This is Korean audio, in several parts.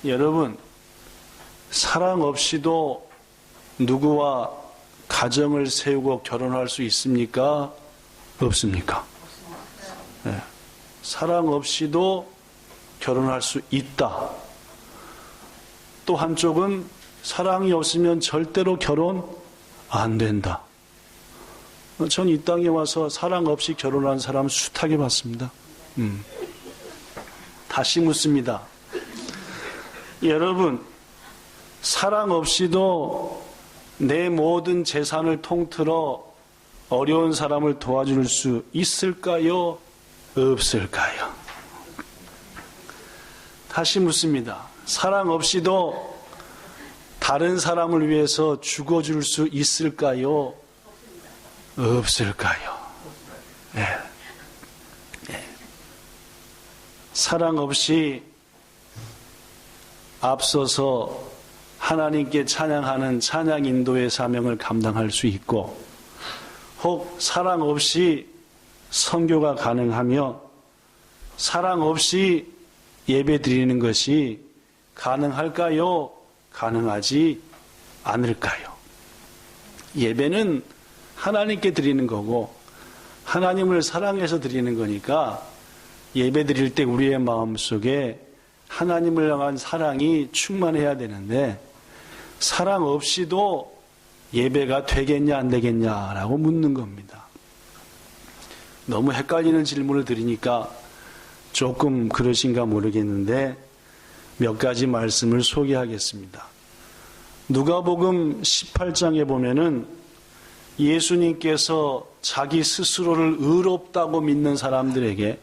여러분, 사랑 없이도 누구와 가정을 세우고 결혼할 수 있습니까? 없습니까? 네. 사랑 없이도 결혼할 수 있다. 또 한쪽은 사랑이 없으면 절대로 결혼 안 된다. 전 이 땅에 와서 사랑 없이 결혼한 사람 숱하게 봤습니다. 다시 묻습니다. 여러분, 사랑 없이도 내 모든 재산을 통틀어 어려운 사람을 도와줄 수 있을까요? 없을까요? 다시 묻습니다. 사랑 없이도 다른 사람을 위해서 죽어줄 수 있을까요? 없을까요? 네. 네. 사랑 없이 앞서서 하나님께 찬양하는 찬양 인도의 사명을 감당할 수 있고, 혹 사랑 없이 선교가 가능하며 사랑 없이 예배 드리는 것이 가능할까요? 가능하지 않을까요? 예배는 하나님께 드리는 거고 하나님을 사랑해서 드리는 거니까 예배 드릴 때 우리의 마음속에 하나님을 향한 사랑이 충만해야 되는데, 사랑 없이도 예배가 되겠냐 안 되겠냐라고 묻는 겁니다. 너무 헷갈리는 질문을 드리니까 조금 그러신가 모르겠는데 몇 가지 말씀을 소개하겠습니다. 누가복음 18장에 보면은 예수님께서 자기 스스로를 의롭다고 믿는 사람들에게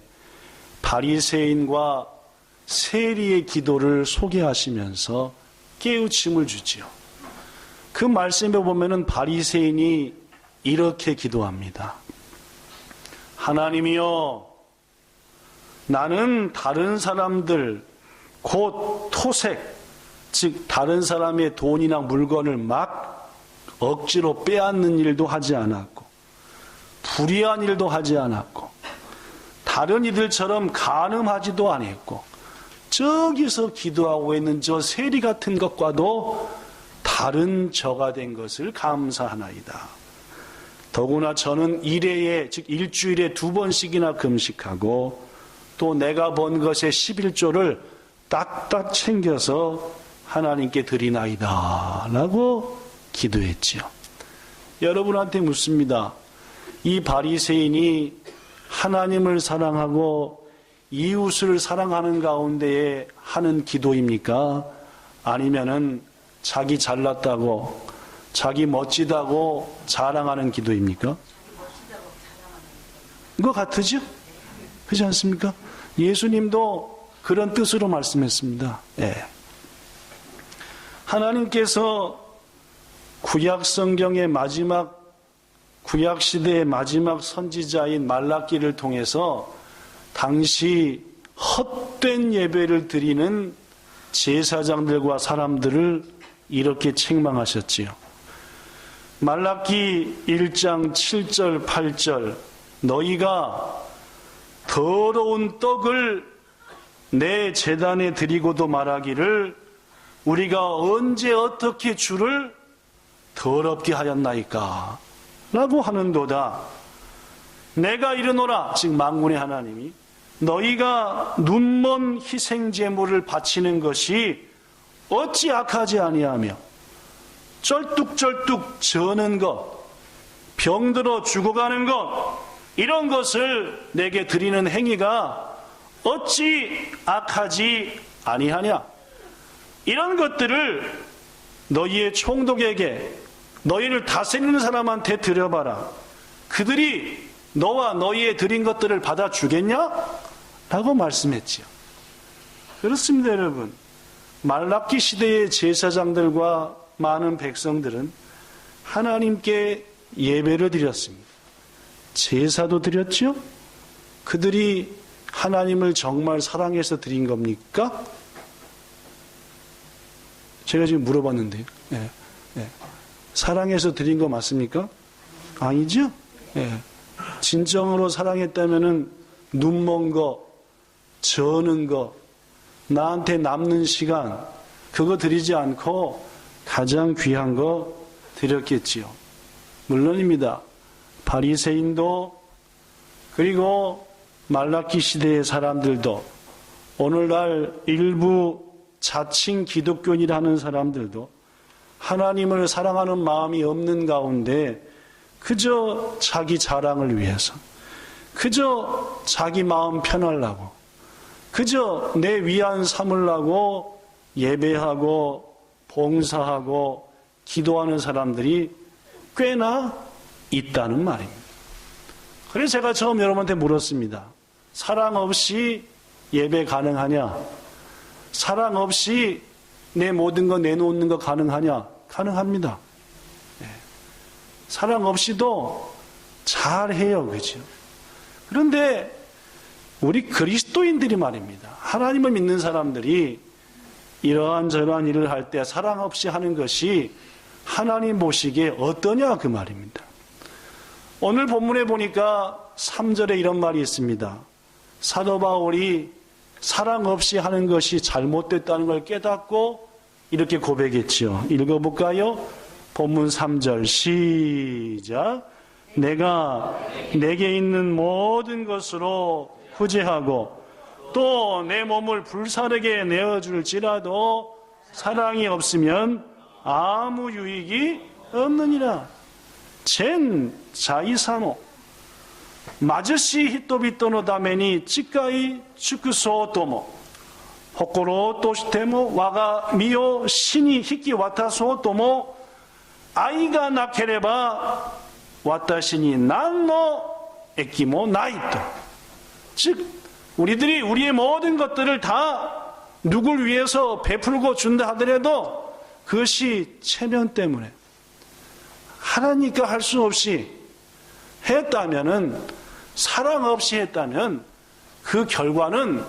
바리새인과 세리의 기도를 소개하시면서 깨우침을 주지요. 그 말씀에 보면은 바리새인이 이렇게 기도합니다. 하나님이여, 나는 다른 사람들, 곧 토색, 즉 다른 사람의 돈이나 물건을 막 억지로 빼앗는 일도 하지 않았고, 불의한 일도 하지 않았고, 다른 이들처럼 간음하지도 않았고, 저기서 기도하고 있는 저 세리 같은 것과도 다른 저가 된 것을 감사하나이다. 더구나 저는 일회에, 즉 일주일에 2번씩이나 금식하고 또 내가 번 것의 11조를 딱딱 챙겨서 하나님께 드리나이다 라고 기도했지요. 여러분한테 묻습니다. 이 바리새인이 하나님을 사랑하고 이웃을 사랑하는 가운데에 하는 기도입니까? 아니면은 자기 잘났다고, 자기 멋지다고 자랑하는 기도입니까? 이거 같으죠? 그렇지 않습니까? 예수님도 그런 뜻으로 말씀했습니다. 예. 하나님께서 구약 성경의 마지막, 구약 시대의 마지막 선지자인 말라기를 통해서 당시 헛된 예배를 드리는 제사장들과 사람들을 이렇게 책망하셨지요. 말라기 1장 7절 8절, 너희가 더러운 떡을 내 제단에 드리고도 말하기를 우리가 언제 어떻게 주를 더럽게 하였나이까 라고 하는도다. 내가 이르노라, 즉 만군의 하나님이, 너희가 눈먼 희생제물을 바치는 것이 어찌 악하지 아니하며 쩔뚝쩔뚝 저는 것, 병들어 죽어가는 것, 이런 것을 내게 드리는 행위가 어찌 악하지 아니하냐. 이런 것들을 너희의 총독에게, 너희를 다스리는 사람한테 드려봐라. 그들이 너와 너희의 드린 것들을 받아주겠냐? 라고 말씀했지요. 그렇습니다, 여러분. 말라기 시대의 제사장들과 많은 백성들은 하나님께 예배를 드렸습니다. 제사도 드렸죠? 그들이 하나님을 정말 사랑해서 드린 겁니까? 제가 지금 물어봤는데요. 예, 예. 사랑해서 드린 거 맞습니까? 아니죠? 예. 진정으로 사랑했다면은 눈먼 거, 저는 거, 나한테 남는 시간 그거 드리지 않고 가장 귀한 거 드렸겠지요. 물론입니다. 바리새인도 그리고 말라기 시대의 사람들도 오늘날 일부 자칭 기독교인이라는 사람들도 하나님을 사랑하는 마음이 없는 가운데 그저 자기 자랑을 위해서, 그저 자기 마음 편하려고, 그저 내 위안 삼으려고 예배하고 봉사하고 기도하는 사람들이 꽤나 있다는 말입니다. 그래서 제가 처음 여러분한테 물었습니다. 사랑 없이 예배 가능하냐? 사랑 없이 내 모든 거 내놓는 거 가능하냐? 가능합니다. 네. 사랑 없이도 잘해요. 그죠? 그런데 우리 그리스도인들이 말입니다. 하나님을 믿는 사람들이 이러한 저러한 일을 할 때 사랑 없이 하는 것이 하나님 보시기에 어떠냐 그 말입니다. 오늘 본문에 보니까 3절에 이런 말이 있습니다. 사도 바울이 사랑 없이 하는 것이 잘못됐다는 걸 깨닫고 이렇게 고백했지요. 읽어볼까요? 본문 3절 시작. 내가 내게 있는 모든 것으로 후재하고 또 내 몸을 불사르게 내어줄지라도 사랑이 없으면 아무 유익이 없느니라. 젠 자이사노 마저시 히토비토노 다메니 찌까이 축구소토모 호코로 또시테모 와가 미요 신이 히키 와타소토모 아이가 나케레바 와타시니 난노 에키모 나이토. 즉 우리들이 우리의 모든 것들을 다 누굴 위해서 베풀고 준다 하더라도 그것이 체면 때문에 하나니까 할 수 없이 했다면은, 사랑 없이 했다면 그 결과는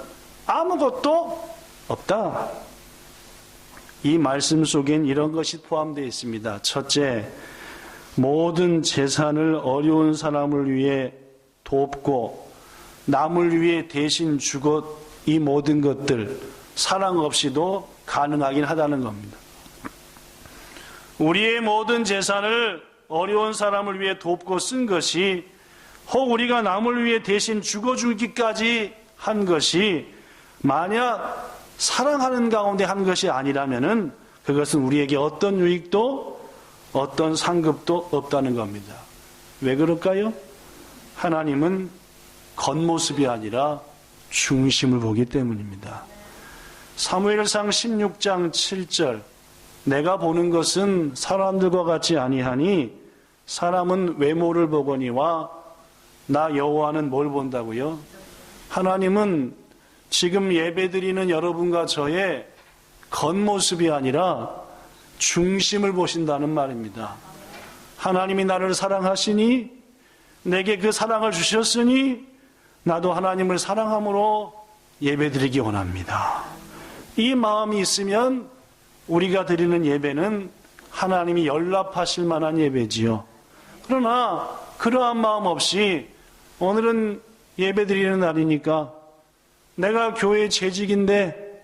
아무것도 없다. 이 말씀 속엔 이런 것이 포함되어 있습니다. 첫째, 모든 재산을 어려운 사람을 위해 돕고 남을 위해 대신 주고 이 모든 것들 사랑 없이도 가능하긴 하다는 겁니다. 우리의 모든 재산을 어려운 사람을 위해 돕고 쓴 것이 혹 우리가 남을 위해 대신 죽어주기까지 한 것이 만약 사랑하는 가운데 한 것이 아니라면은 그것은 우리에게 어떤 유익도 어떤 상급도 없다는 겁니다. 왜 그럴까요? 하나님은 겉모습이 아니라 중심을 보기 때문입니다. 사무엘상 16장 7절 내가 보는 것은 사람들과 같지 아니하니 사람은 외모를 보거니와 나 여호와는 뭘 본다고요? 하나님은 지금 예배드리는 여러분과 저의 겉모습이 아니라 중심을 보신다는 말입니다. 하나님이 나를 사랑하시니 내게 그 사랑을 주셨으니 나도 하나님을 사랑함으로 예배드리기 원합니다. 이 마음이 있으면 우리가 드리는 예배는 하나님이 연락하실 만한 예배지요. 그러나 그러한 마음 없이 오늘은 예배드리는 날이니까 내가 교회 재직인데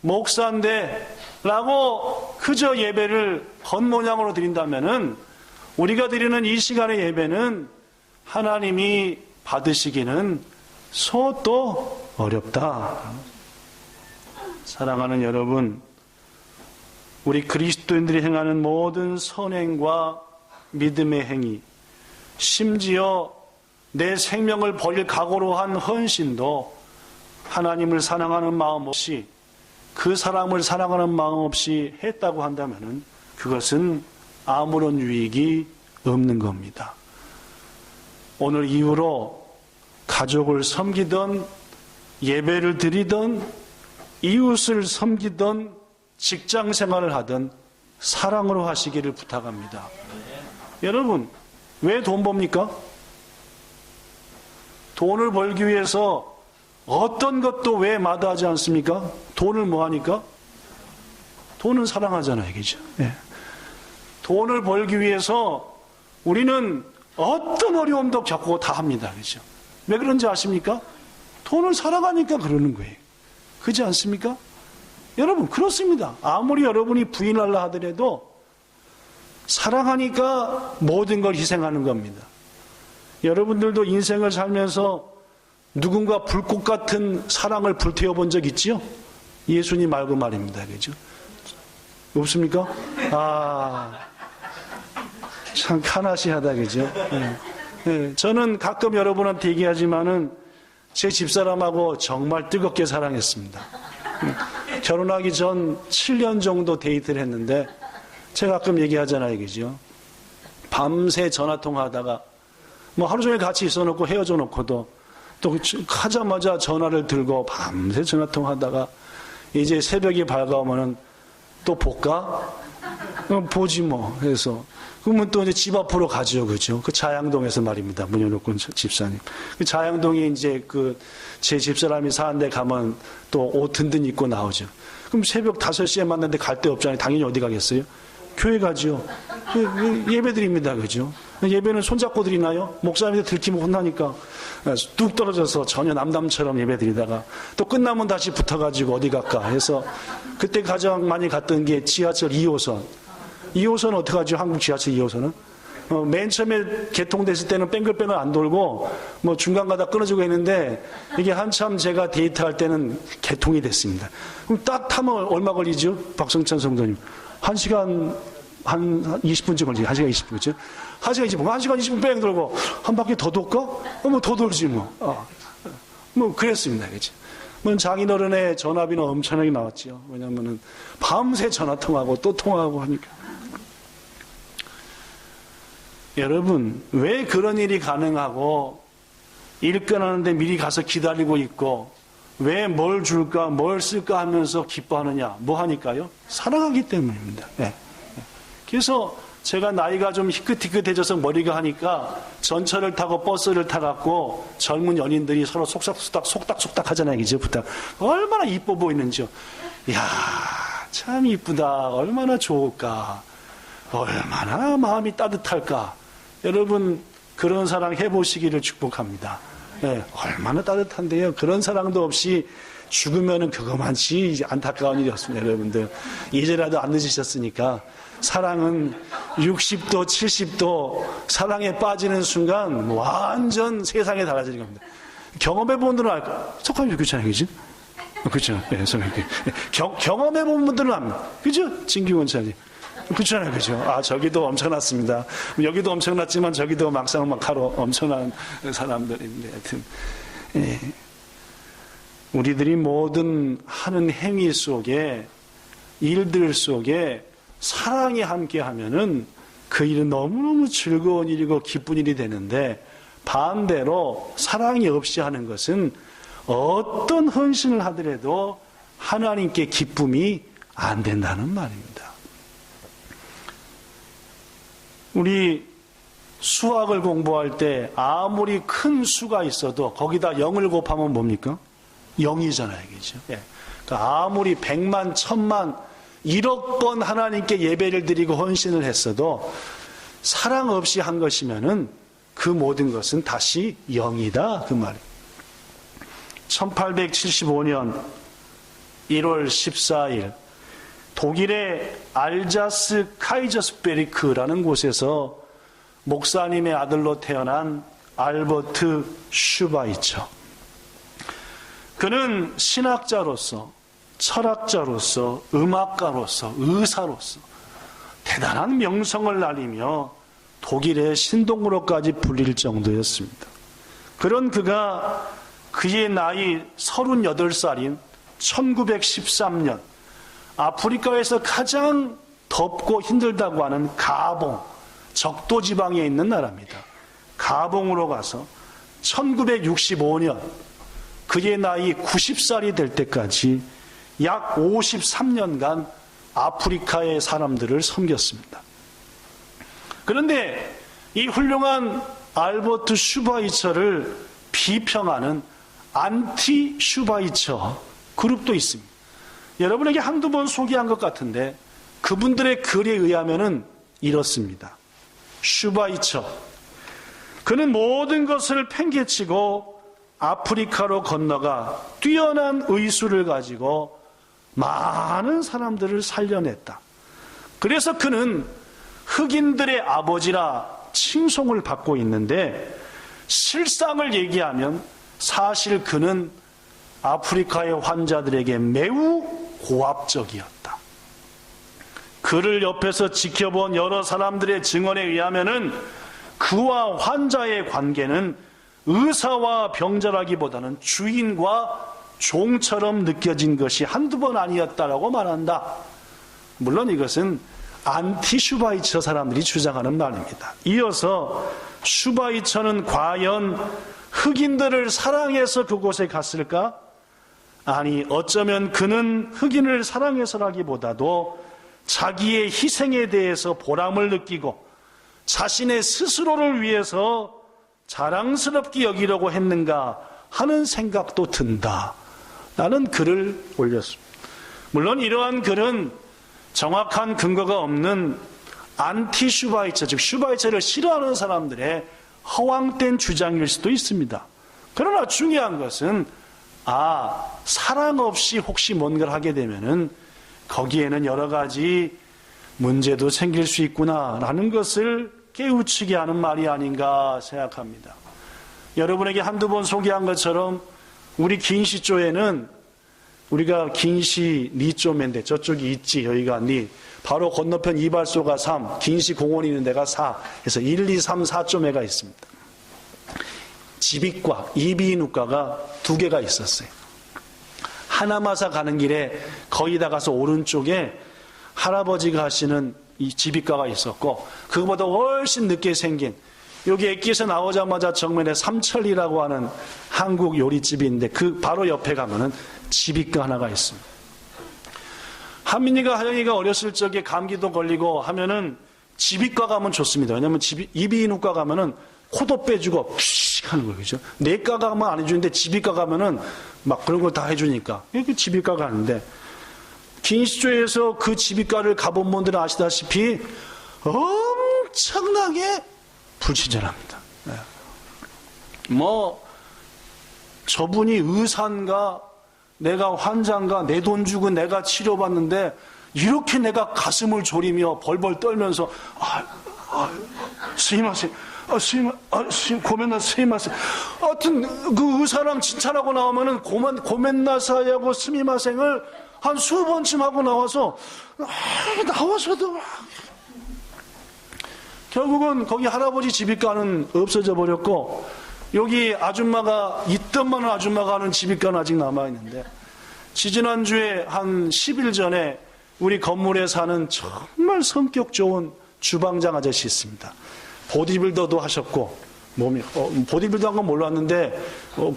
목사인데 라고 그저 예배를 겉모양으로 드린다면은 우리가 드리는 이 시간의 예배는 하나님이 받으시기는 소도 어렵다. 사랑하는 여러분, 우리 그리스도인들이 행하는 모든 선행과 믿음의 행위, 심지어 내 생명을 버릴 각오로 한 헌신도 하나님을 사랑하는 마음 없이, 그 사람을 사랑하는 마음 없이 했다고 한다면 그것은 아무런 유익이 없는 겁니다. 오늘 이후로 가족을 섬기던, 예배를 드리던, 이웃을 섬기던, 직장 생활을 하던 사랑으로 하시기를 부탁합니다. 여러분, 왜 돈 법니까? 돈을 벌기 위해서 어떤 것도 왜 마다하지 않습니까? 돈을 뭐 하니까? 돈은 사랑하잖아요. 그죠? 네. 돈을 벌기 위해서 우리는 어떤 어려움도 겪고 다 합니다. 그죠? 왜 그런지 아십니까? 돈을 사랑하니까 그러는 거예요. 그렇지 않습니까? 여러분, 그렇습니다. 아무리 여러분이 부인하려 하더라도 사랑하니까 모든 걸 희생하는 겁니다. 여러분들도 인생을 살면서 누군가 불꽃 같은 사랑을 불태워 본 적 있지요? 예수님 말고 말입니다. 그죠? 없습니까? 참 카나시하다. 그죠? 저는 가끔 여러분한테 얘기하지만은 제 집사람하고 정말 뜨겁게 사랑했습니다. 결혼하기 전 7년 정도 데이트를 했는데 제가 가끔 얘기하잖아요. 그죠? 밤새 전화통화하다가 뭐 하루 종일 같이 있어 놓고 헤어져 놓고도 또 하자마자 전화를 들고 밤새 전화통화하다가 이제 새벽이 밝아오면은 또 볼까? 보지 뭐 해서 그러면 또 이제 집 앞으로 가죠. 그죠? 그 자양동에서 말입니다. 문 열어놓고 집사님. 그 자양동에 이제 제 집사람이 사는 데 가면 또 옷 든든 입고 나오죠. 그럼 새벽 5시에 만났는데 갈 데 없잖아요. 당연히 어디 가겠어요? 교회 가죠. 예배 드립니다. 그죠? 예배는 손잡고 드리나요? 목사님한테 들키면 혼나니까 뚝 떨어져서 전혀 남담처럼 예배 드리다가 또 끝나면 다시 붙어가지고 어디 갈까 해서 그때 가장 많이 갔던 게 지하철 2호선. 2호선 어떻게 하죠? 한국 지하철 2호선은? 맨 처음에 개통됐을 때는 뺑글뺑글 안 돌고 뭐 중간 가다 끊어지고 했는데 이게 한참 제가 데이트할 때는 개통이 됐습니다. 그럼 딱 타면 얼마 걸리죠? 박성찬 성도님. 1시간 한 20분쯤 걸리죠. 1시간 20분쯤. 1시간 20분. 1시간 20분 뺑 돌고 한 바퀴 더 돌까? 뭐 더 돌지 뭐. 뭐 그랬습니다. 그치? 뭐 장인어른의 전화비는 엄청나게 나왔죠. 왜냐면은 밤새 전화 통화하고 또 통화하고 하니까. 여러분, 왜 그런 일이 가능하고 일 끝나는데 미리 가서 기다리고 있고 왜 뭘 줄까 뭘 쓸까 하면서 기뻐하느냐? 뭐 하니까요? 사랑하기 때문입니다. 네. 그래서 제가 나이가 좀 희끗희끗해져서 머리가 하니까 전철을 타고 버스를 타갖고 젊은 연인들이 서로 속닥속닥 하잖아요. 이제 부탁. 얼마나 이뻐 보이는지요. 이야, 참 이쁘다. 얼마나 좋을까. 얼마나 마음이 따뜻할까. 여러분, 그런 사랑 해보시기를 축복합니다. 네, 얼마나 따뜻한데요. 그런 사랑도 없이 죽으면은 그거만치 안타까운 일이었습니다. 여러분들. 이제라도 안 늦으셨으니까 사랑은 60도 70도 사랑에 빠지는 순간 완전 세상에 달라지는 겁니다. 경험해본 분들은 알까? 석하님 그렇잖아요. 그지? 그렇죠. 네, 경험해본 분들은 압니다. 그죠? 진규원 차님. 그렇잖아요. 그죠? 저기도 엄청났습니다. 여기도 엄청났지만 저기도 막상 하러 엄청난 사람들인데 하여튼. 예. 우리들이 모든 하는 행위 속에 일들 속에 사랑이 함께 하면은 그 일은 너무너무 즐거운 일이고 기쁜 일이 되는데 반대로 사랑이 없이 하는 것은 어떤 헌신을 하더라도 하나님께 기쁨이 안 된다는 말입니다. 우리 수학을 공부할 때 아무리 큰 수가 있어도 거기다 0을 곱하면 뭡니까? 0이잖아요. 그죠? 예. 그러니까 아무리 100만, 1000만, 1억 번 하나님께 예배를 드리고 헌신을 했어도 사랑 없이 한 것이면은 그 모든 것은 다시 0이다. 그 말이에요. 1875년 1월 14일 독일의 알자스 카이저스베리크라는 곳에서 목사님의 아들로 태어난 알버트 슈바이처. 그는 신학자로서, 철학자로서, 음악가로서, 의사로서 대단한 명성을 날리며 독일의 신동으로까지 불릴 정도였습니다. 그런 그가 그의 나이 38살인 1913년 아프리카에서 가장 덥고 힘들다고 하는 가봉, 적도 지방에 있는 나라입니다. 가봉으로 가서 1965년 그의 나이 90살이 될 때까지 약 53년간 아프리카의 사람들을 섬겼습니다. 그런데 이 훌륭한 알버트 슈바이처를 비평하는 안티 슈바이처 그룹도 있습니다. 여러분에게 한두 번 소개한 것 같은데 그분들의 글에 의하면은 이렇습니다. 슈바이처, 그는 모든 것을 팽개치고 아프리카로 건너가 뛰어난 의술을 가지고 많은 사람들을 살려냈다. 그래서 그는 흑인들의 아버지라 칭송을 받고 있는데, 실상을 얘기하면 사실 그는 아프리카의 환자들에게 매우 고압적이었다. 그를 옆에서 지켜본 여러 사람들의 증언에 의하면은 그와 환자의 관계는 의사와 병자라기보다는 주인과 종처럼 느껴진 것이 한두 번 아니었다라고 말한다. 물론 이것은 안티 슈바이처 사람들이 주장하는 말입니다. 이어서 슈바이처는 과연 흑인들을 사랑해서 그곳에 갔을까? 아니, 어쩌면 그는 흑인을 사랑해서라기보다도 자기의 희생에 대해서 보람을 느끼고 자신의 스스로를 위해서 자랑스럽게 여기려고 했는가 하는 생각도 든다. 라는 글을 올렸습니다. 물론 이러한 글은 정확한 근거가 없는 안티 슈바이처, 즉 슈바이처를 싫어하는 사람들의 허황된 주장일 수도 있습니다. 그러나 중요한 것은 사랑 없이 혹시 뭔가를 하게 되면은 거기에는 여러 가지 문제도 생길 수 있구나라는 것을 깨우치게 하는 말이 아닌가 생각합니다. 여러분에게 한두 번 소개한 것처럼 우리 긴시 쪽에는, 우리가 긴시 니쪽인데 저쪽이 있지, 여기가 니, 바로 건너편 이발소가 3, 긴시 공원이 있는 데가 4, 그래서 1, 2, 3, 4쪽에가 있습니다. 지비과, 이비인후과가 2개가 있었어요. 하나마사 가는 길에 거의 다 가서 오른쪽에 할아버지가 하시는 이 지비과가 있었고, 그거보다 훨씬 늦게 생긴, 여기駅에서 나오자마자 정면에 삼천리라고 하는 한국 요리집인데 그 바로 옆에 가면은 지비과 하나가 있습니다. 한민이가, 하영이가 어렸을 적에 감기도 걸리고 하면은 지비과 가면 좋습니다. 왜냐면 이비인후과 가면은 코도 빼주고 푸식 하는 거예요. 그죠? 내과 가면 안 해주는데 지비과 가면은 막 그런 걸 다 해주니까. 이게 지비과 가는데, 긴시조에서 그 지비과를 가본 분들은 아시다시피 엄청나게 불친절합니다. 네. 저분이 의사인가, 내가 환자인가, 내 돈 주고 내가 치료받는데 이렇게 내가 가슴을 졸이며 벌벌 떨면서 스미마셍, 고멘나 스미마셍. 하여튼 그 의사랑 진찰하고 나오면은 고멘나사야고 스미마셍을 한 수번쯤 하고 나와서도 결국은 거기 할아버지 지비과는 없어져 버렸고, 여기 아줌마가, 있던만 아줌마가 하는 지비과는 아직 남아있는데, 지지난주에 한 10일 전에 우리 건물에 사는 정말 성격 좋은 주방장 아저씨 있습니다. 보디빌더도 하셨고, 보디빌더 한 건 몰랐는데,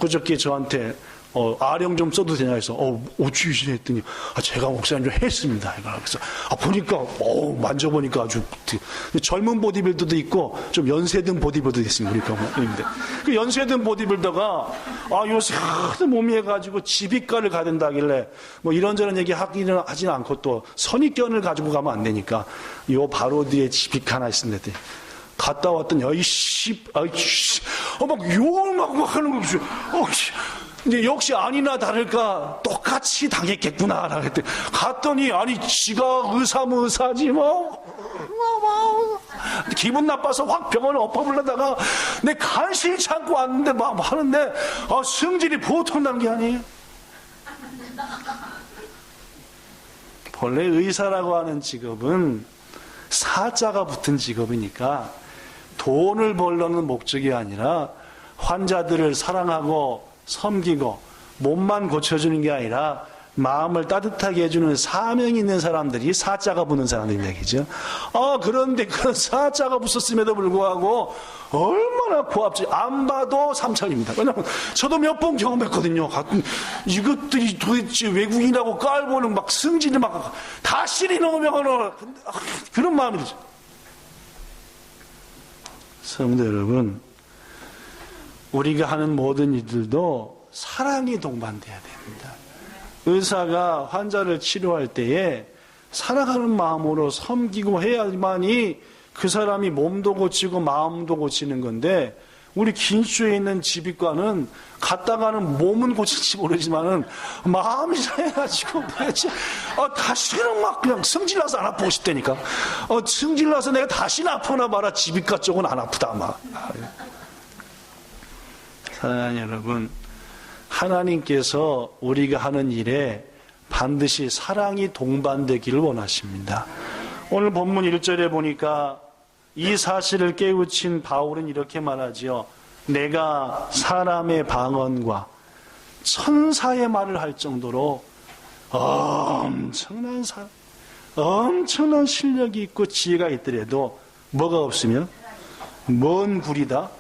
그저께 저한테, 아령 좀 써도 되냐 해서, 어찌 했더니, 제가 목사님 좀 했습니다. 그래서, 보니까, 만져보니까 아주, 젊은 보디빌더도 있고, 좀 연세든 보디빌더도 있습니다. 우리 가문인데. 그 연세든 보디빌더가, 요새 하도 몸이 해가지고 지비과를 가야 된다길래, 이런저런 얘기 하지는 않고 또 선입견을 가지고 가면 안 되니까, 요 바로 뒤에 지비과 하나 있습니다. 갔다 왔더니, 막 욕을 막 하는 거죠. 이제 역시 아니나 다를까 똑같이 당했겠구나. 갔더니, 지가 의사지, 기분 나빠서 확 병원에 엎어불려다가 내 간신히 참고 왔는데 막 하는데, 성질이 보통 난 게 아니에요. 본래 의사라고 하는 직업은 사자가 붙은 직업이니까 돈을 벌려는 목적이 아니라 환자들을 사랑하고 섬기고 몸만 고쳐주는 게 아니라 마음을 따뜻하게 해주는 사명이 있는 사람들이 사자가 붙는 사람들 얘기죠. 그런데 그런 사자가 붙었음에도 불구하고 얼마나 고압지. 안 봐도 삼천입니다. 왜냐면 저도 몇 번 경험했거든요. 이것들이 도대체 외국인이라고 깔보는 막 승질이 막 다 실이 넘으면 그런 마음이 들죠. 성도 여러분, 우리가 하는 모든 일들도 사랑이 동반돼야 됩니다. 의사가 환자를 치료할 때에 사랑하는 마음으로 섬기고 해야만이 그 사람이 몸도 고치고 마음도 고치는 건데, 우리 긴주에 있는 지휘과는 갔다가는 몸은 고칠지 모르지만은 마음이 상해가지고 도대체 다시는 막 그냥 성질나서 안 아프고 싶다니까. 성질나서 내가 다시는 아프나 봐라. 지휘과 쪽은 안 아프다 막. 사랑하는 여러분, 하나님께서 우리가 하는 일에 반드시 사랑이 동반되기를 원하십니다. 오늘 본문 1절에 보니까 이 사실을 깨우친 바울은 이렇게 말하지요. 내가 사람의 방언과 천사의 말을 할 정도로 엄청난 실력이 있고 지혜가 있더라도 뭐가 없으면 먼 구리다.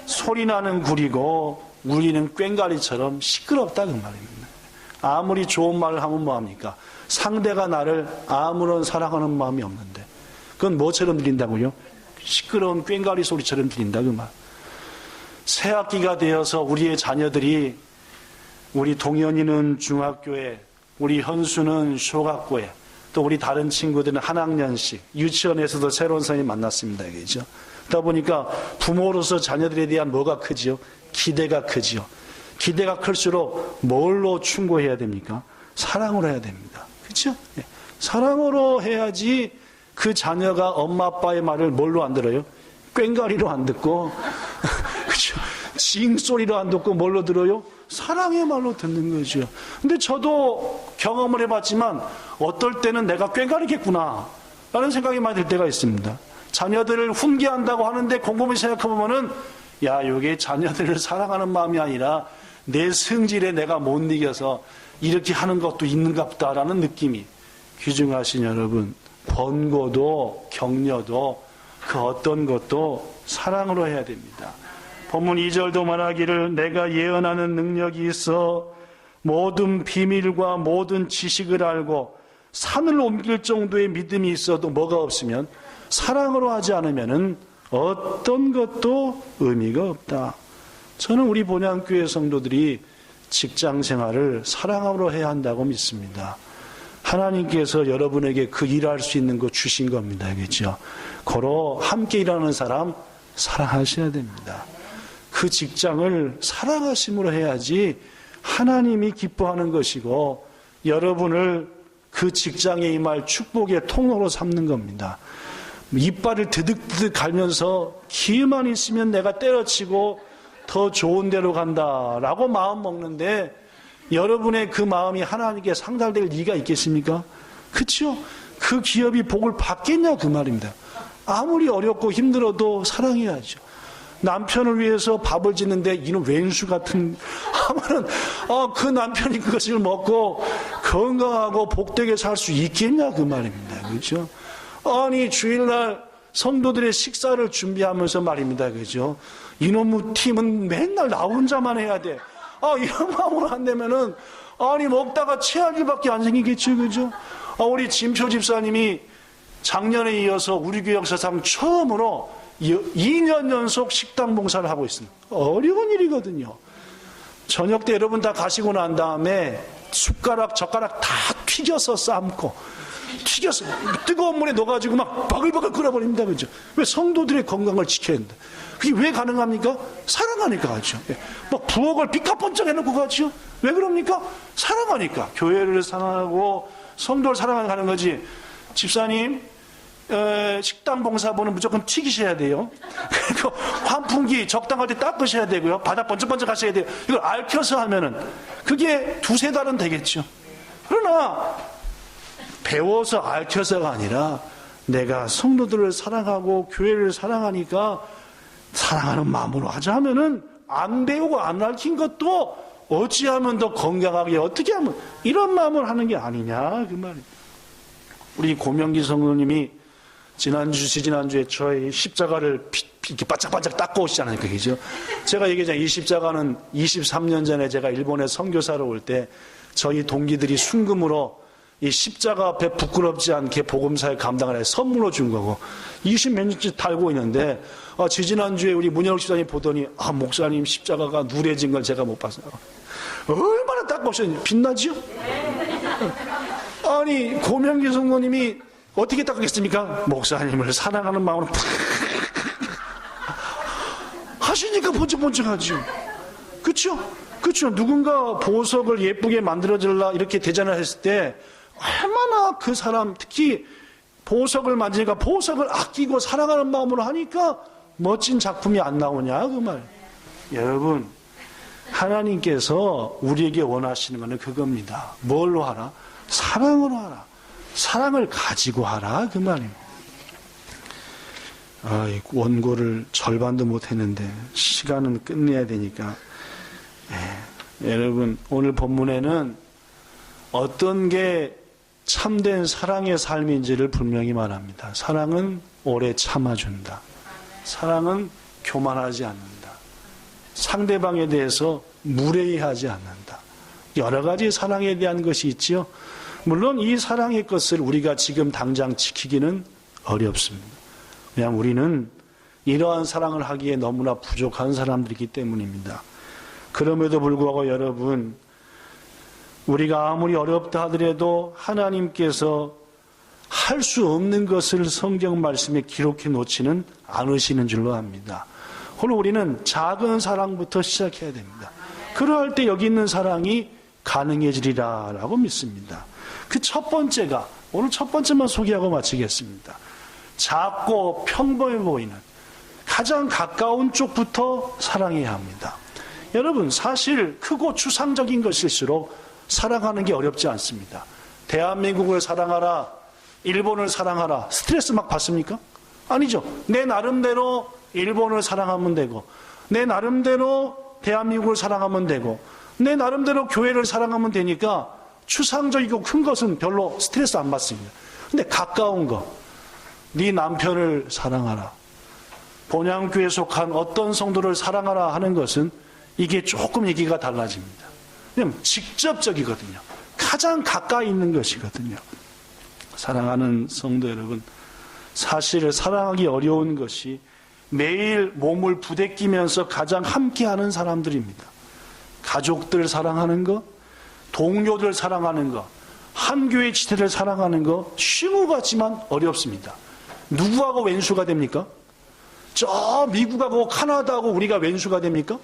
소리나는 구리고 울리는 꽹과리처럼 시끄럽다 그 말입니다. 아무리 좋은 말을 하면 뭐합니까? 상대가 나를 아무런 사랑하는 마음이 없는데 그건 뭐처럼 들린다고요? 시끄러운 꽹과리 소리처럼 들린다 그 말. 새학기가 되어서 우리의 자녀들이, 우리 동현이는 중학교에, 우리 현수는小学校에, 또 우리 다른 친구들은 한 학년씩 유치원에서도 새로운 선생님 만났습니다. 그죠? 그러다 보니까 부모로서 자녀들에 대한 뭐가 크지요? 기대가 크지요. 기대가 클수록 뭘로 충고해야 됩니까? 사랑으로 해야 됩니다. 그렇죠? 사랑으로 해야지 그 자녀가 엄마 아빠의 말을 뭘로 안 들어요? 꽹과리로 안 듣고 그렇죠? 징소리로 안 듣고 뭘로 들어요? 사랑의 말로 듣는 거죠. 근데 저도 경험을 해봤지만 어떨 때는 내가 꽹과리겠구나 라는 생각이 많이 들 때가 있습니다. 자녀들을 훈계한다고 하는데 곰곰이 생각해보면은 야, 이게 자녀들을 사랑하는 마음이 아니라 내 성질에 내가 못 이겨서 이렇게 하는 것도 있는가 보다라는 느낌이. 귀중하신 여러분, 권고도 격려도 그 어떤 것도 사랑으로 해야 됩니다. 본문 2절도 말하기를 내가 예언하는 능력이 있어 모든 비밀과 모든 지식을 알고 산을 옮길 정도의 믿음이 있어도 뭐가 없으면 사랑으로 하지 않으면은 어떤 것도 의미가 없다. 저는 우리 본향교회 성도들이 직장 생활을 사랑으로 해야 한다고 믿습니다. 하나님께서 여러분에게 그 일할 수 있는 거 주신 겁니다. 그렇죠? 고로 함께 일하는 사람 사랑하셔야 됩니다. 그 직장을 사랑하심으로 해야지 하나님이 기뻐하는 것이고 여러분을 그 직장에 임할 축복의 통로로 삼는 겁니다. 이빨을 드득드득 갈면서 기회만 있으면 내가 때려치고 더 좋은 데로 간다라고 마음 먹는데 여러분의 그 마음이 하나님께 상달될 리가 있겠습니까? 그렇죠? 그 기업이 복을 받겠냐 그 말입니다. 아무리 어렵고 힘들어도 사랑해야죠. 남편을 위해서 밥을 짓는데 이는 왼수 같은 하면은 그 남편이 그것을 먹고 건강하고 복되게 살 수 있겠냐 그 말입니다. 그렇죠? 아니 주일날 성도들의 식사를 준비하면서 말입니다. 그죠? 이놈의 팀은 맨날 나 혼자만 해야 돼. 이런 마음으로 안 되면은 아니 먹다가 체할 일밖에 안 생기겠죠. 그죠? 우리 진표 집사님이 작년에 이어서 우리 교회 역사상 처음으로 2년 연속 식당 봉사를 하고 있습니다. 어려운 일이거든요. 저녁 때 여러분 다 가시고 난 다음에 숟가락 젓가락 다 튀겨서 삶고 튀겨서 뜨거운 물에 넣어가지고 막 바글바글 끓여버립니다. 그죠? 왜? 성도들의 건강을 지켜야 된다. 그게 왜 가능합니까? 사랑하니까 가죠. 막 부엌을 삐까뻔쩍 해놓고 가죠. 왜 그럽니까? 사랑하니까. 교회를 사랑하고 성도를 사랑하는 거지. 집사님 식당 봉사분은 무조건 튀기셔야 돼요. 그리고 환풍기 적당할 때 닦으셔야 되고요. 바닥 번쩍번쩍 하셔야 돼요. 이걸 앓혀서 하면은 그게 2-3달은 되겠죠. 그러나 배워서 앓혀서가 아니라 내가 성도들을 사랑하고 교회를 사랑하니까 사랑하는 마음으로 하자 하면은 안 배우고 안 앓힌 것도 어찌하면 더 건강하게 어떻게 하면 이런 마음을 하는 게 아니냐 그 말이에요. 우리 고명기 성도님이 지난주에 저희 십자가를 이렇게 바짝바짝 닦고 오시잖아요. 그죠? 제가 얘기했잖아요. 이 십자가는 23년 전에 제가 일본에 선교사로 올 때 저희 동기들이 순금으로 이 십자가 앞에 부끄럽지 않게 복음사에 감당을 해 선물로 준 거고 20몇 년째 달고 있는데 지지난주에 우리 문현욱 집사님 보더니 목사님 십자가가 누래진 걸 제가 못 봤어요. 얼마나 닦고 오셨는지 빛나지요? 아니 고명기 성도님이 어떻게 닦겠습니까? 목사님을 사랑하는 마음으로 하시니까 번쩍번쩍하죠. 그렇죠? 그렇죠. 누군가 보석을 예쁘게 만들어달라 이렇게 대전을 했을 때 얼마나 그 사람, 특히 보석을 만지니까 보석을 아끼고 사랑하는 마음으로 하니까 멋진 작품이 안 나오냐 그 말. 여러분, 하나님께서 우리에게 원하시는 것은 그겁니다. 뭘로 하라? 사랑으로 하라. 사랑을 가지고 하라 그 말입니다. 원고를 절반도 못했는데 시간은 끝내야 되니까. 여러분, 오늘 본문에는 어떤 게 참된 사랑의 삶인지를 분명히 말합니다. 사랑은 오래 참아준다. 사랑은 교만하지 않는다. 상대방에 대해서 무례히하지 않는다. 여러 가지 사랑에 대한 것이 있지요. 물론 이 사랑의 것을 우리가 지금 당장 지키기는 어렵습니다. 왜냐하면 우리는 이러한 사랑을 하기에 너무나 부족한 사람들이기 때문입니다. 그럼에도 불구하고 여러분, 우리가 아무리 어렵다 하더라도 하나님께서 할 수 없는 것을 성경 말씀에 기록해 놓지는 않으시는 줄로 압니다. 오늘 우리는 작은 사랑부터 시작해야 됩니다. 그러할 때 여기 있는 사랑이 가능해지리라 라고 믿습니다. 그 첫 번째가, 오늘 첫 번째만 소개하고 마치겠습니다. 작고 평범해 보이는 가장 가까운 쪽부터 사랑해야 합니다. 여러분, 사실 크고 추상적인 것일수록 사랑하는 게 어렵지 않습니다. 대한민국을 사랑하라, 일본을 사랑하라, 스트레스 막 받습니까? 아니죠. 내 나름대로 일본을 사랑하면 되고, 내 나름대로 대한민국을 사랑하면 되고, 내 나름대로 교회를 사랑하면 되니까 추상적이고 큰 것은 별로 스트레스 안 받습니다. 근데 가까운 거, 네 남편을 사랑하라, 본향교회에 속한 어떤 성도를 사랑하라 하는 것은 이게 조금 얘기가 달라집니다. 왜냐하면 직접적이거든요. 가장 가까이 있는 것이거든요. 사랑하는 성도 여러분, 사실 사랑하기 어려운 것이 매일 몸을 부대끼면서 가장 함께하는 사람들입니다. 가족들 사랑하는 것, 동료들 사랑하는 것, 한 교회 지체를 사랑하는 것 쉬운 것 같지만 어렵습니다. 누구하고 왼수가 됩니까? 저 미국하고 카나다하고 우리가 왼수가 됩니까?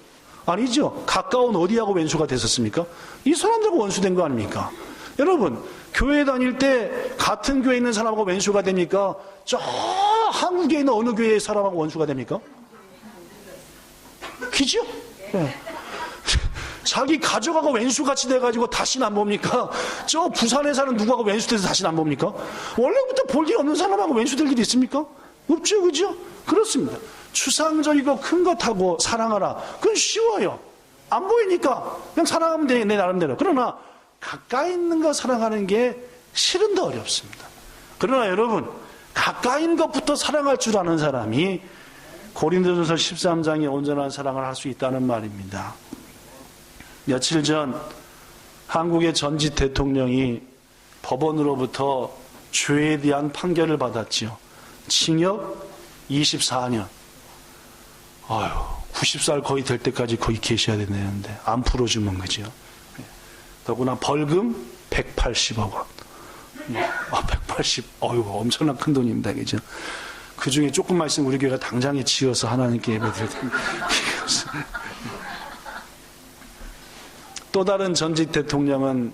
아니죠. 가까운 어디하고 왼수가 됐었습니까? 이 사람들하고 원수된 거 아닙니까? 여러분, 교회 다닐 때 같은 교회에 있는 사람하고 왼수가 됩니까? 저 한국에 있는 어느 교회의 사람하고 원수가 됩니까? 그죠? 네. 자기 가족하고 왼수같이 돼가지고 다시는 안 봅니까? 저 부산에 사는 누구하고 왼수돼서 다시는 안 봅니까? 원래부터 볼 일 없는 사람하고 왼수될 일이 있습니까? 없죠, 그죠? 그렇습니다. 추상적이고 큰 것하고 사랑하라. 그건 쉬워요. 안 보이니까 그냥 사랑하면 돼, 내 나름대로. 그러나 가까이 있는 거 사랑하는 게 실은 더 어렵습니다. 그러나 여러분, 가까이 있는 것부터 사랑할 줄 아는 사람이 고린도전서 13장에 온전한 사랑을 할 수 있다는 말입니다. 며칠 전 한국의 전직 대통령이 법원으로부터 죄에 대한 판결을 받았지요. 징역 24년. 90살 거의 될 때까지 거기 계셔야 되는데 안 풀어주면 그죠. 더구나 벌금 180억 원. 180, 엄청난 큰 돈입니다. 그죠. 그 중에 조금만 있으면 우리 교회가 당장에 지어서 하나님께 예배 드릴 텐데. 또 다른 전직 대통령은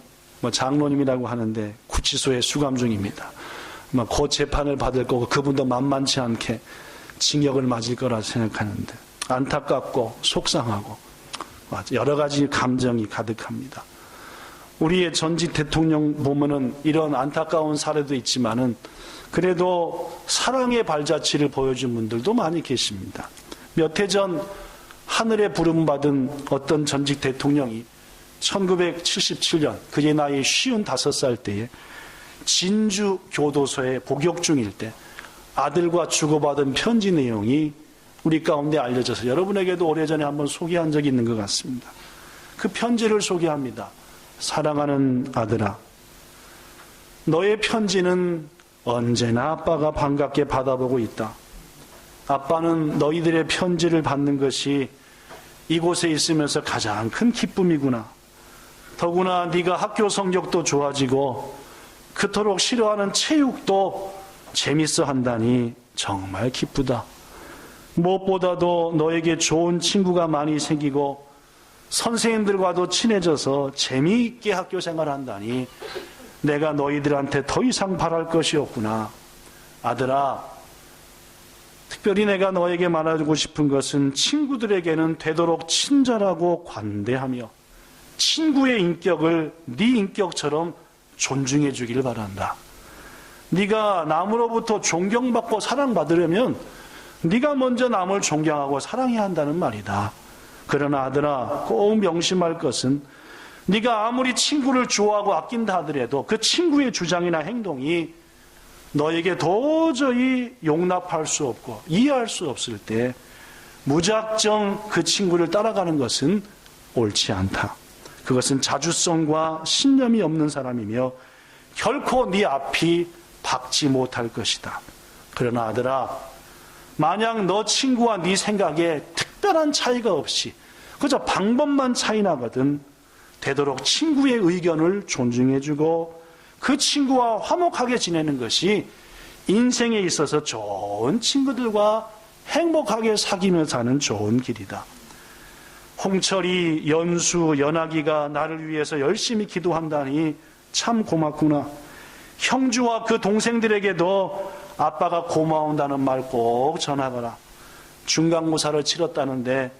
장로님이라고 하는데 구치소에 수감 중입니다. 곧 재판을 받을 거고 그분도 만만치 않게 징역을 맞을 거라 생각하는데 안타깝고 속상하고 여러 가지 감정이 가득합니다. 우리의 전직 대통령 보면은 이런 안타까운 사례도 있지만은 그래도 사랑의 발자취를 보여준 분들도 많이 계십니다. 몇 해 전 하늘에 부름받은 어떤 전직 대통령이 1977년 그의 나이 55살 때에 진주 교도소에 복역 중일 때 아들과 주고받은 편지 내용이 우리 가운데 알려져서 여러분에게도 오래전에 한번 소개한 적이 있는 것 같습니다. 그 편지를 소개합니다. 사랑하는 아들아, 너의 편지는 언제나 아빠가 반갑게 받아보고 있다. 아빠는 너희들의 편지를 받는 것이 이곳에 있으면서 가장 큰 기쁨이구나. 더구나 네가 학교 성적도 좋아지고 그토록 싫어하는 체육도 재밌어 한다니 정말 기쁘다. 무엇보다도 너에게 좋은 친구가 많이 생기고 선생님들과도 친해져서 재미있게 학교 생활한다니 내가 너희들한테 더 이상 바랄 것이 없구나. 아들아, 특별히 내가 너에게 말하고 싶은 것은 친구들에게는 되도록 친절하고 관대하며 친구의 인격을 네 인격처럼 존중해 주길 바란다. 네가 남으로부터 존경받고 사랑받으려면 네가 먼저 남을 존경하고 사랑해야 한다는 말이다. 그러나 아들아, 꼭 명심할 것은 네가 아무리 친구를 좋아하고 아낀다 하더라도 그 친구의 주장이나 행동이 너에게 도저히 용납할 수 없고 이해할 수 없을 때 무작정 그 친구를 따라가는 것은 옳지 않다. 그것은 자주성과 신념이 없는 사람이며 결코 네 앞이 밝지 못할 것이다. 그러나 아들아, 만약 너 친구와 네 생각에 특별한 차이가 없이 그저 방법만 차이 나거든 되도록 친구의 의견을 존중해주고 그 친구와 화목하게 지내는 것이 인생에 있어서 좋은 친구들과 행복하게 사귀며 사는 좋은 길이다. 홍철이, 연수, 연하기가 나를 위해서 열심히 기도한다니 참 고맙구나. 형주와 그 동생들에게도 아빠가 고마운다는 말 꼭 전하거라. 중간고사를 치렀다는데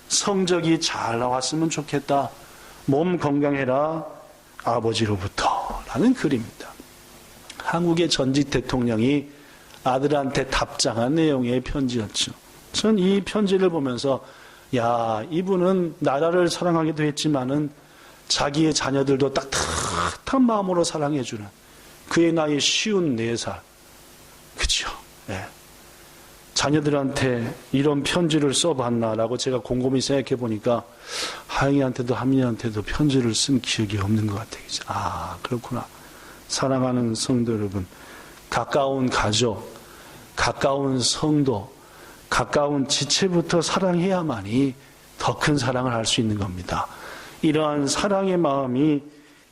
성적이 잘 나왔으면 좋겠다. 몸 건강해라. 아버지로부터 라는 글입니다. 한국의 전직 대통령이 아들한테 답장한 내용의 편지였죠. 전 이 편지를 보면서 야, 이분은 나라를 사랑하기도 했지만은 자기의 자녀들도 따뜻한 마음으로 사랑해주는 그의 나이 54살. 그렇죠. 네. 자녀들한테 이런 편지를 써봤나라고 제가 곰곰이 생각해 보니까 하영이한테도 하민이한테도 편지를 쓴 기억이 없는 것 같아요. 아, 그렇구나. 사랑하는 성도 여러분, 가까운 가족, 가까운 성도, 가까운 지체부터 사랑해야만이 더 큰 사랑을 할 수 있는 겁니다. 이러한 사랑의 마음이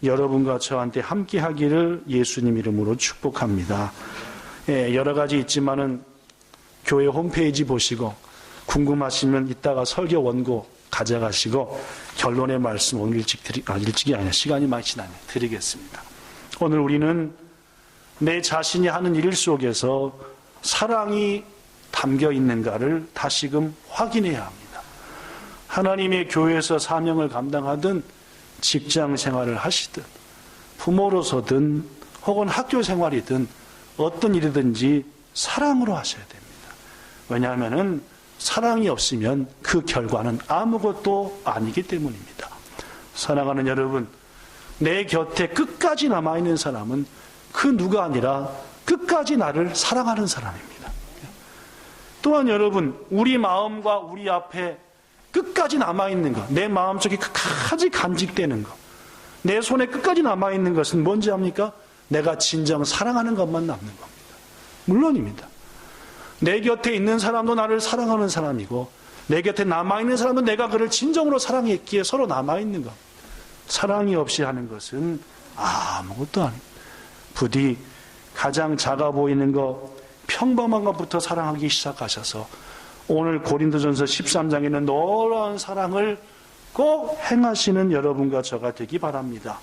여러분과 저한테 함께 하기를 예수님 이름으로 축복합니다. 예, 여러 가지 있지만은 교회 홈페이지 보시고 궁금하시면 이따가 설교 원고 가져가시고 결론의 말씀 오늘 일찍이 아니라 시간이 많이 지나네 드리겠습니다. 오늘 우리는 내 자신이 하는 일 속에서 사랑이 담겨 있는가를 다시금 확인해야 합니다. 하나님의 교회에서 사명을 감당하든 직장 생활을 하시든 부모로서든 혹은 학교 생활이든 어떤 일이든지 사랑으로 하셔야 됩니다. 왜냐하면 사랑이 없으면 그 결과는 아무것도 아니기 때문입니다. 사랑하는 여러분, 내 곁에 끝까지 남아있는 사람은 그 누가 아니라 끝까지 나를 사랑하는 사람입니다. 또한 여러분, 우리 마음과 우리 앞에 끝까지 남아있는 것, 내 마음속에 끝까지 간직되는 것, 내 손에 끝까지 남아있는 것은 뭔지 압니까? 내가 진정 사랑하는 것만 남는 겁니다. 물론입니다. 내 곁에 있는 사람도 나를 사랑하는 사람이고 내 곁에 남아있는 사람도 내가 그를 진정으로 사랑했기에 서로 남아있는 것. 사랑이 없이 하는 것은 아무것도 아닙니다. 부디 가장 작아 보이는 것, 평범한 것부터 사랑하기 시작하셔서 오늘 고린도전서 13장에는 놀라운 사랑을 꼭 행하시는 여러분과 저가 되기 바랍니다.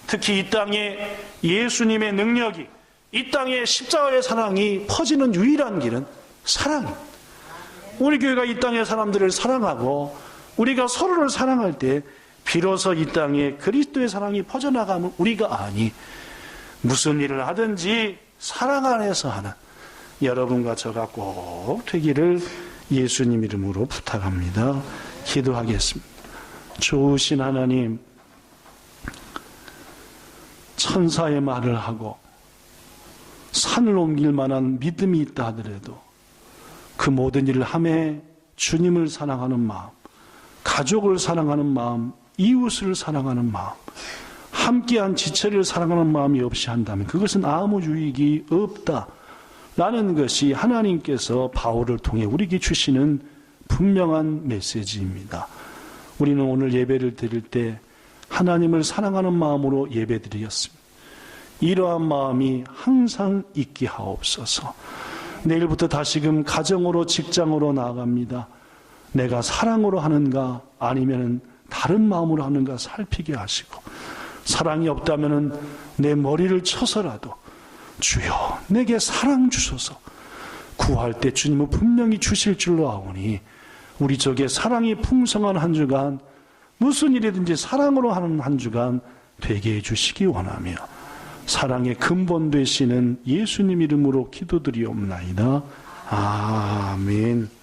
특히 이 땅에 예수님의 능력이, 이 땅에 십자가의 사랑이 퍼지는 유일한 길은 사랑입니다. 우리 교회가 이 땅의 사람들을 사랑하고 우리가 서로를 사랑할 때 비로소 이 땅에 그리스도의 사랑이 퍼져나가면 우리가 아니 무슨 일을 하든지 사랑 안에서 하는 여러분과 저가 꼭 되기를 예수님 이름으로 부탁합니다. 기도하겠습니다. 좋으신 하나님, 천사의 말을 하고 산을 옮길 만한 믿음이 있다 하더라도 그 모든 일을 하며 주님을 사랑하는 마음, 가족을 사랑하는 마음, 이웃을 사랑하는 마음, 함께한 지체를 사랑하는 마음이 없이 한다면 그것은 아무 유익이 없다라는 것이 하나님께서 바울을 통해 우리에게 주시는 분명한 메시지입니다. 우리는 오늘 예배를 드릴 때 하나님을 사랑하는 마음으로 예배드렸습니다. 이러한 마음이 항상 있게 하옵소서. 내일부터 다시금 가정으로 직장으로 나아갑니다. 내가 사랑으로 하는가 아니면 다른 마음으로 하는가 살피게 하시고, 사랑이 없다면 내 머리를 쳐서라도 주여 내게 사랑 주소서, 구할 때 주님은 분명히 주실 줄로 아오니 우리 쪽에 사랑이 풍성한 한 주간, 무슨 일이든지 사랑으로 하는 한 주간 되게 해주시기 원하며 사랑의 근본 되시는 예수님 이름으로 기도드리옵나이다. 아멘.